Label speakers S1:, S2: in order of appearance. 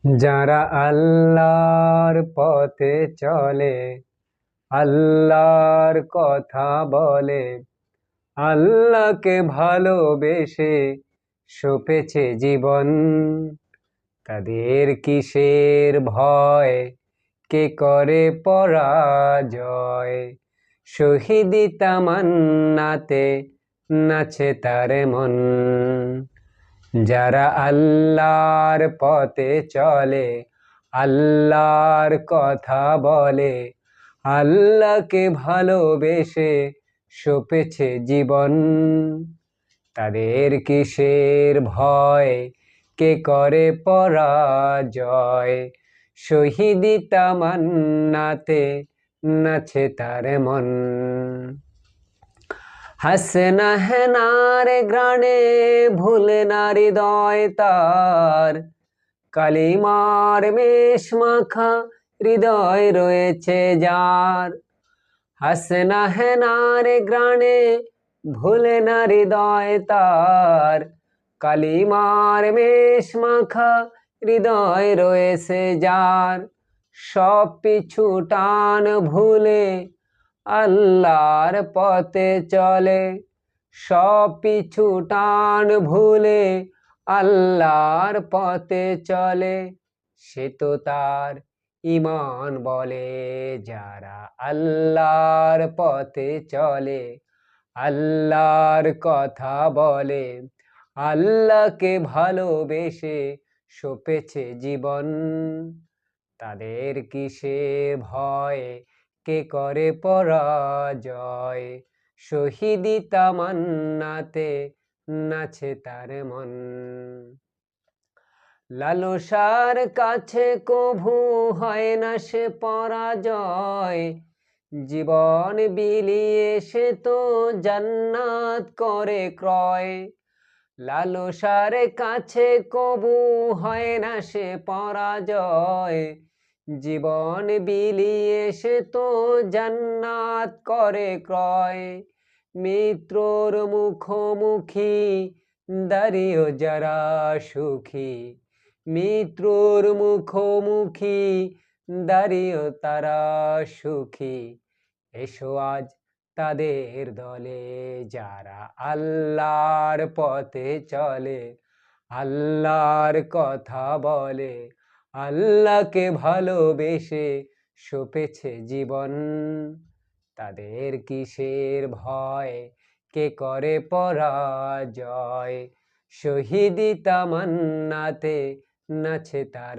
S1: যারা আল্লাহর পথে চলে, আল্লাহর কথা বলে, আল্লাহকে ভালোবেসে সপেছে জীবন, তাদের কিসের ভয়, কে করে পরাজয়? শহীদি তামান্নাতে নাচে তার মন। যারা আল্লাহর পথে চলে, আল্লাহর কথা বলে, আল্লাহকে ভালোবেসে সপেছে জীবন, তাদের কিসের ভয়, কে করে পরাজয়? শহীদি তামান্নাতে নাচে তার মন। হাসে না হেনার গ্রাণে, ভুলে না হৃদয় তার, কালিমার মেষ মাখা হৃদয় রয়েছে যার। হাসে না হেনার গ্রাণে, ভুলে না হৃদয় তার, কালিমার মেষ মাখা হৃদয় রয়েছে যার। সব পিছু টান ভুলে আল্লাহর পথে চলে, সব পিছু টান ভুলে আল্লাহর পথে চলে, সে তো তার ঈমান বলে। যারা আল্লাহর পথে চলে, আল্লাহর কথা বলে, আল্লাহকে ভালোবেসে সপেছে জীবন, তাদের কিসের ভয়, কে করে পরাজয়? শহীদি তামান্নাতে নাচে তার মন। লালসার কাছে কভু হয় না সে পরাজয়, জীবন বিলিয়ে সে তো জান্নাত করে ক্রয়। লালসার কাছে কবু হয় না সে পরাজয়, জীবন বিলিয়ে সে তো জান্নাত করে ক্রয়। মিত্রর মুখোমুখি দাঁড়িয়েও যারা সুখী, মিত্রর মুখোমুখি দাঁড়িয়েও তারা সুখী, এসো আজ তাদের দলে। যারা আল্লাহর পথে চলে, আল্লাহর কথা বলে, আল্লাহকে ভালোবেসে সপেছে জীবন, তাদের কিসের ভয়, কে করে পরাজয়? শহীদি তামান্নাতে নাচে তার